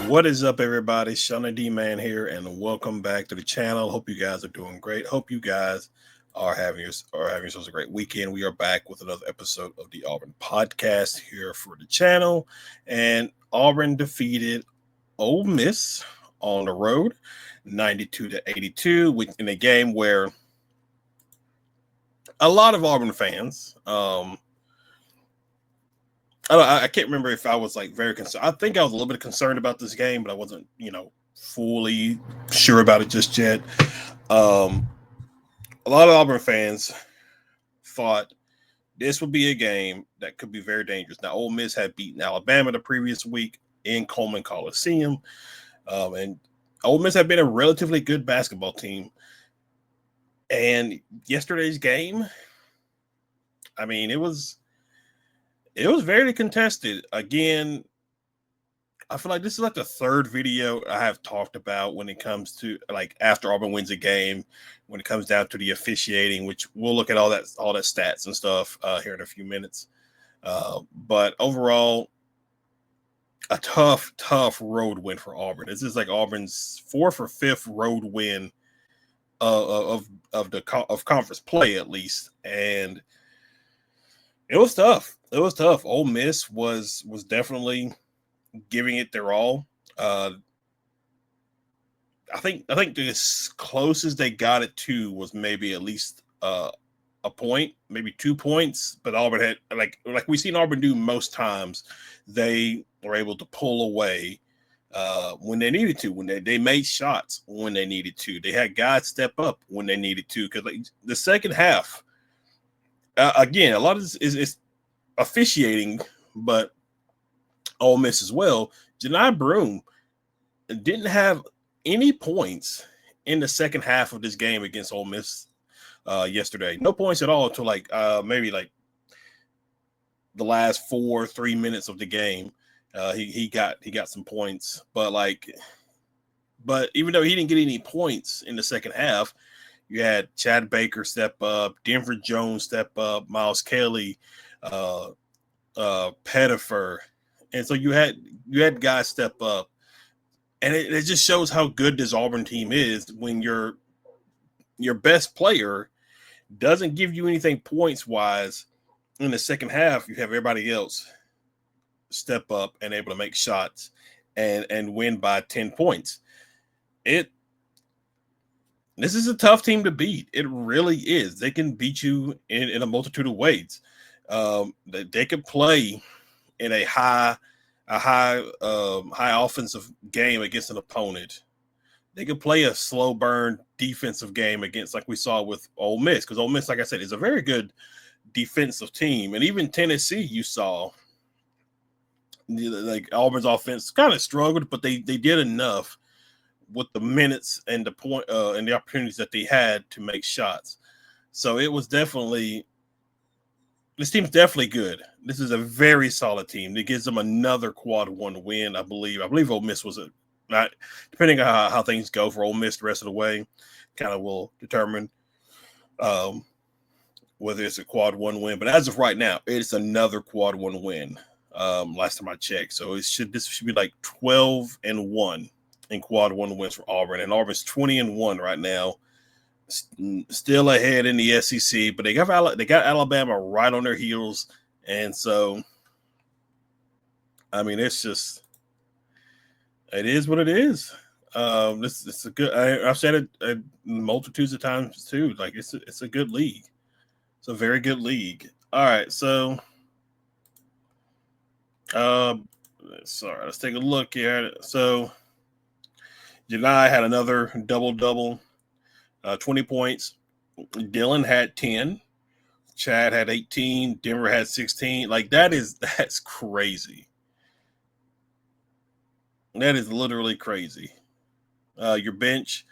What is up, everybody? Shauna D Man here, and welcome back to the channel. Hope you guys are doing great. Hope you guys are having yourselves a great weekend. We are back with another episode of the Auburn Podcast here for the channel, and Auburn defeated Ole Miss on the road, 92-82, in a game where a lot of Auburn fans. I can't remember if I was like very concerned. I think I was a little bit concerned about this game, but I wasn't, fully sure about it just yet. A lot of Auburn fans thought this would be a game that could be very dangerous. Now, Ole Miss had beaten Alabama the previous week in Coleman Coliseum, and Ole Miss had been a relatively good basketball team. And yesterday's game, I mean, it was very contested. Again, I feel like this is like the third video I have talked about when it comes to like after Auburn wins a game, when it comes down to the officiating, which we'll look at all that stats and stuff here in a few minutes. But overall, a tough road win for Auburn. This is like Auburn's fourth or fifth road win of conference play at least, and it was tough. It was tough. Ole Miss was definitely giving it their all. I think the closest they got it to was maybe at least a point, maybe 2 points. But Auburn had like we've seen Auburn do most times. They were able to pull away when they needed to. When they made shots when they needed to. They had guys step up when they needed to. Because like the second half. Again, a lot of this is officiating, but Ole Miss as well. Janai Broome didn't have any points in the second half of this game against Ole Miss yesterday. No points at all until maybe like the last 3 minutes of the game. He got some points, but even though he didn't get any points in the second half. You had Chad Baker step up, Denver Jones step up, Miles Kelly, Pettifer, and so you had guys step up, and it just shows how good this Auburn team is when your best player doesn't give you anything points wise in the second half. You have everybody else step up and able to make shots and win by 10 points. This is a tough team to beat. It really is. They can beat you in a multitude of ways. They can play in a high offensive game against an opponent. They can play a slow burn defensive game against, like we saw with Ole Miss, because Ole Miss, like I said, is a very good defensive team. And even Tennessee, you saw, like Auburn's offense kind of struggled, but they did enough with the minutes and the point and the opportunities that they had to make shots. So it was definitely, this team's definitely good. This is a very solid team. It gives them another quad one win, I believe. I believe Ole Miss was not, depending on how things go for Ole Miss the rest of the way, kind of will determine whether it's a quad one win. But as of right now, it's another quad one win. Last time I checked. So this should be like 12-1. In quad one wins for Auburn, and Auburn's 20-1 right now, still ahead in the SEC. But they got Alabama right on their heels, and so I mean, it is what it is. It's a good. I've said it multitudes of times too. Like it's a good league. It's a very good league. All right, so let's take a look here. So. Janai had another double-double, 20 points. Dylan had 10. Chad had 18. Denver had 16. Like, that's crazy. That is literally crazy. Your bench,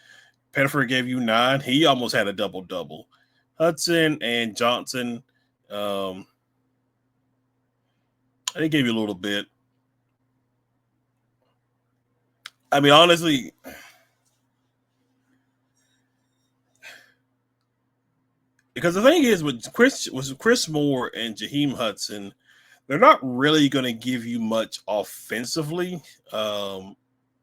Pettifer gave you 9. He almost had a double-double. Hudson and Johnson, they gave you a little bit. I mean, honestly, because the thing is with Chris Moore and Jaheim Hudson, they're not really going to give you much offensively.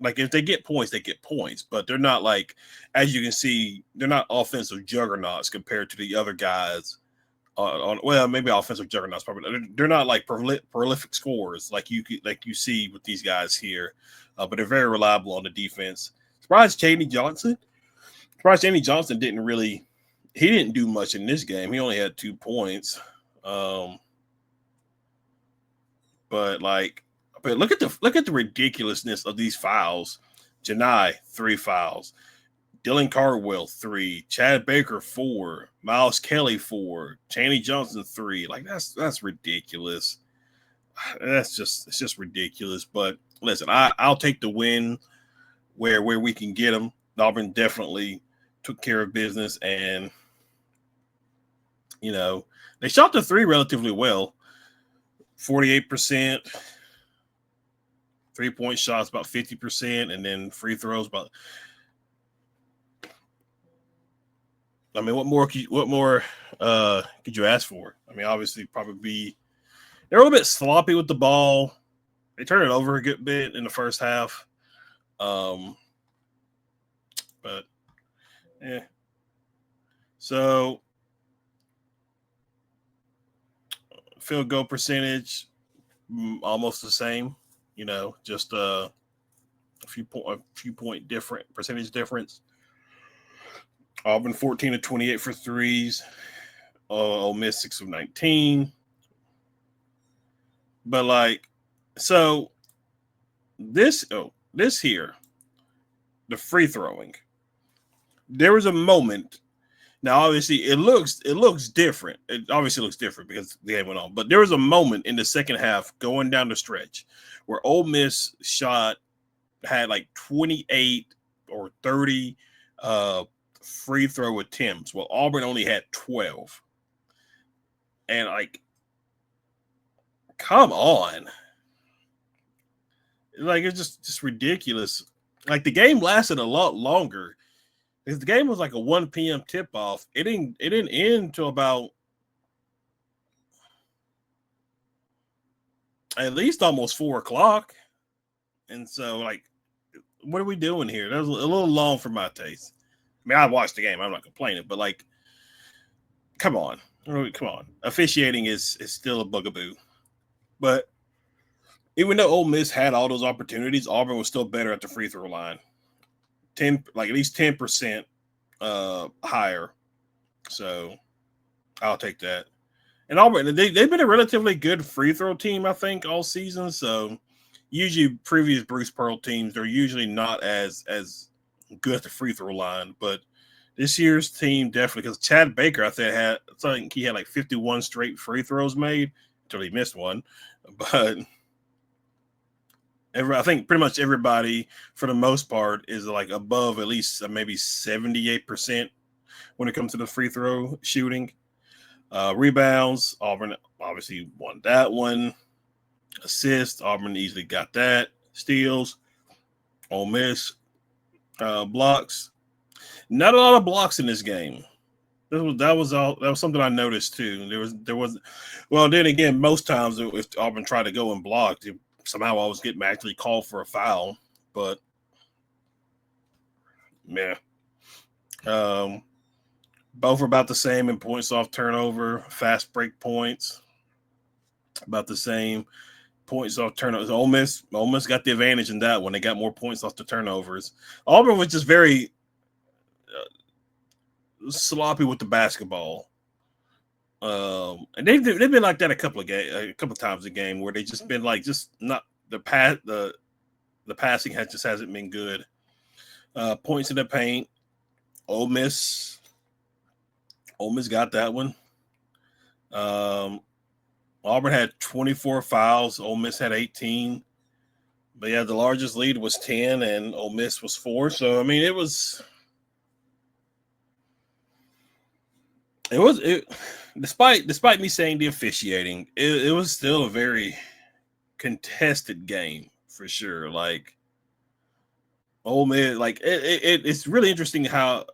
Like if they get points, they get points, but they're not like, as you can see, they're not offensive juggernauts compared to the other guys. Well, maybe offensive juggernauts, probably. They're not like prolific scorers like you see with these guys here, but they're very reliable on the defense. Surprised Chaney Johnson didn't really. He didn't do much in this game. He only had 2 points. But look at the ridiculousness of these fouls. Janai, 3 fouls. Dylan Cardwell, 3. Chad Baker, 4. Miles Kelly, 4. Chaney Johnson, 3. Like that's ridiculous. It's just ridiculous. But listen, I'll take the win where we can get them. Auburn definitely took care of business, and they shot the 3 relatively well. 48%. 3-point shots about 50%, and then free throws about. I mean, what more could you ask for? I mean, obviously, probably they're a little bit sloppy with the ball. They turn it over a good bit in the first half, but yeah. So field goal percentage almost the same. Just a few point percentage difference. Auburn 14 of 28 for threes. Ole Miss 6 of 19. But this here, the free throwing. There was a moment. Now, obviously, it looks different. It obviously looks different because the game went on. But there was a moment in the second half going down the stretch where Ole Miss had like 28 or 30 free throw attempts. Well, Auburn only had 12. And come on. It's just ridiculous. Like the game lasted a lot longer. Because the game was like a 1 p.m. tip-off. It didn't end until about at least almost 4 o'clock. And so, what are we doing here? That was a little long for my taste. I mean, I watched the game. I'm not complaining. But, come on. Come on. Officiating is still a bugaboo. But even though Ole Miss had all those opportunities, Auburn was still better at the free throw line. At least 10% higher. So I'll take that. And Auburn, they've been a relatively good free throw team, I think, all season. So usually previous Bruce Pearl teams, they're usually not as good at the free throw line. But this year's team definitely, because Chad Baker, I think he had like 51 straight free throws made until he missed one. But I think pretty much everybody, for the most part, is above at least maybe 78% when it comes to the free throw shooting. Rebounds, Auburn obviously won that one. Assists, Auburn easily got that. Steals, Ole Miss. Blocks, not a lot of blocks in this game. That was something I noticed too. There was well, then again, most times if Auburn tried to go and block, somehow I was getting actually called for a foul. But yeah, both are about the same in points off turnover, fast break points, about the same. Points off turnovers. Ole Miss got the advantage in that one. They got more points off the turnovers. Auburn was just very sloppy with the basketball. And they've been like that a couple of times a game where they just been just not the passing hasn't been good. Points in the paint. Ole Miss got that one. Auburn had 24 fouls. Ole Miss had 18. But yeah, the largest lead was 10, and Ole Miss was 4. So I mean, it was despite me saying the officiating, it was still a very contested game for sure. Ole Miss, it's really interesting how.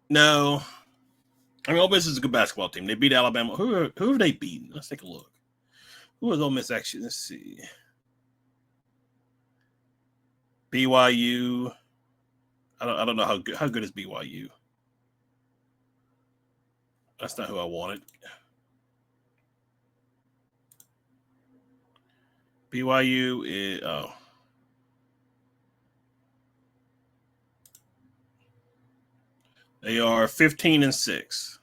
No. I mean, Ole Miss is a good basketball team. They beat Alabama. Who have they beaten? Let's take a look. Who was Ole Miss actually? Let's see. BYU. I don't know how good is BYU. That's not who I wanted. BYU is they are 15-6.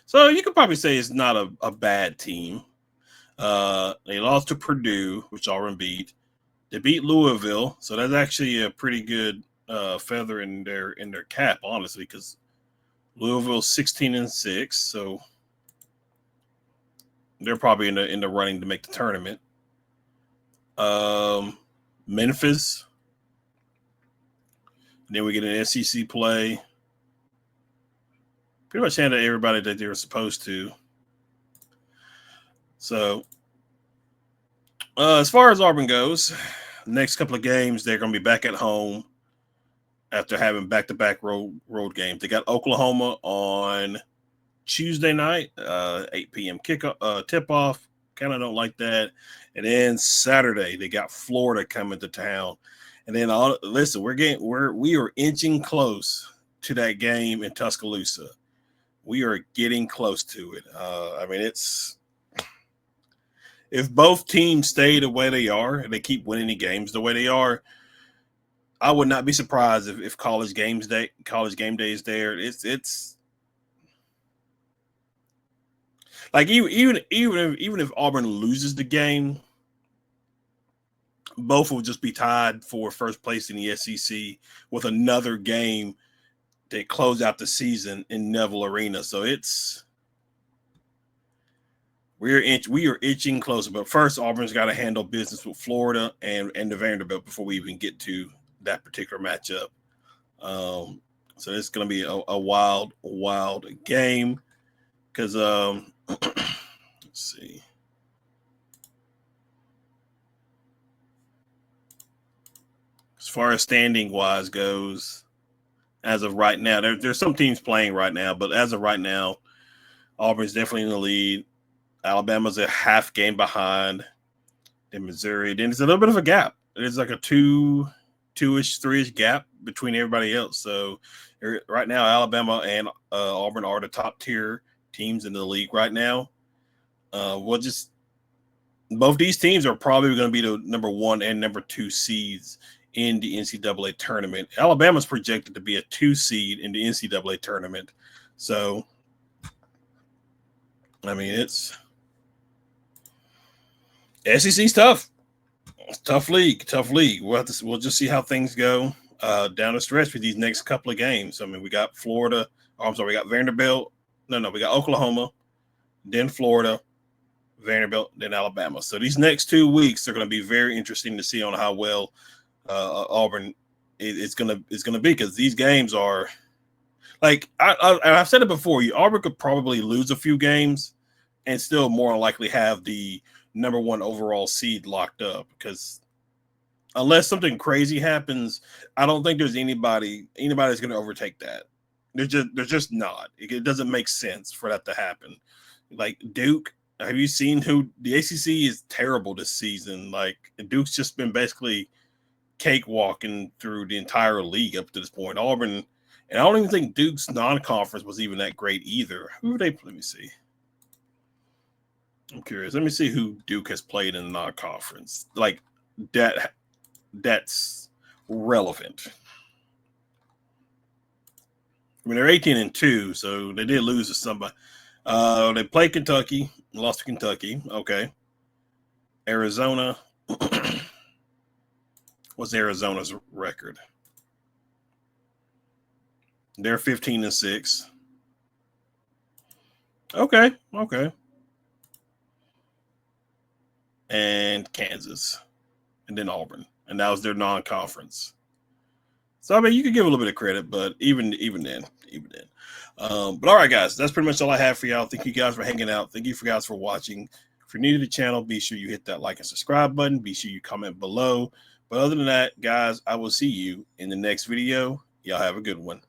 So you could probably say it's not a bad team. They lost to Purdue, which Auburn beat. They beat Louisville, so that's actually a pretty good feather in their cap, honestly, because Louisville's 16-6, so they're probably in the running to make the tournament. Memphis. Then we get an SEC play. Pretty much handed everybody that they were supposed to. So, as far as Auburn goes, next couple of games, they're going to be back at home after having back-to-back road games. They got Oklahoma on Tuesday night, 8 p.m. tip-off. Kind of don't like that. And then Saturday, they got Florida coming to town. And then, listen, we are inching close to that game in Tuscaloosa. We are getting close to it. I mean, if both teams stay the way they are and they keep winning the games the way they are, I would not be surprised if college game day is there. It's like even if Auburn loses the game, both will just be tied for first place in the SEC with another game that close out the season in Neville Arena. So we are itching closer. But first, Auburn's got to handle business with Florida and the Vanderbilt before we even get to that particular matchup. So it's going to be a wild game because let's see. As far as standing wise goes, as of right now, there's some teams playing right now, but as of right now, Auburn's definitely in the lead. Alabama's a half game behind in Missouri. Then there's a little bit of a gap. There's like a two-ish, three-ish gap between everybody else. So right now, Alabama and Auburn are the top tier teams in the league right now. Both these teams are probably going to be the number 1 and number 2 seeds in the NCAA tournament. Alabama's projected to be a 2 seed in the NCAA tournament. So, I mean, it's SEC's tough. It's tough league. We'll just see how things go down the stretch for these next couple of games. I mean, we got Florida. We got Vanderbilt. We got Oklahoma, then Florida, Vanderbilt, then Alabama. So these next 2 weeks are going to be very interesting to see on how well Auburn is going to be, because these games are like I've said it before. Auburn could probably lose a few games and still more likely have the number 1 overall seed locked up, because unless something crazy happens, I don't think there's anybody's going to overtake that. They're just not. It doesn't make sense for that to happen. Like Duke, have you seen who the ACC is terrible this season? Like Duke's just been basically cakewalking through the entire league up to this point. Auburn, and I don't even think Duke's non-conference was even that great either. Who they? Let me see. I'm curious. Let me see who Duke has played in the non-conference. Like that's relevant. I mean, they're 18-2, so they did lose to somebody. They played Kentucky, lost to Kentucky. Okay. Arizona. What's Arizona's record? They're 15-6. Okay. And Kansas. And then Auburn. And that was their non-conference. So, I mean, you could give a little bit of credit, but even then. But all right, guys, that's pretty much all I have for y'all. Thank you guys for hanging out. Thank you guys for watching. If you're new to the channel, be sure you hit that like and subscribe button. Be sure you comment below. But other than that, guys, I will see you in the next video. Y'all have a good one.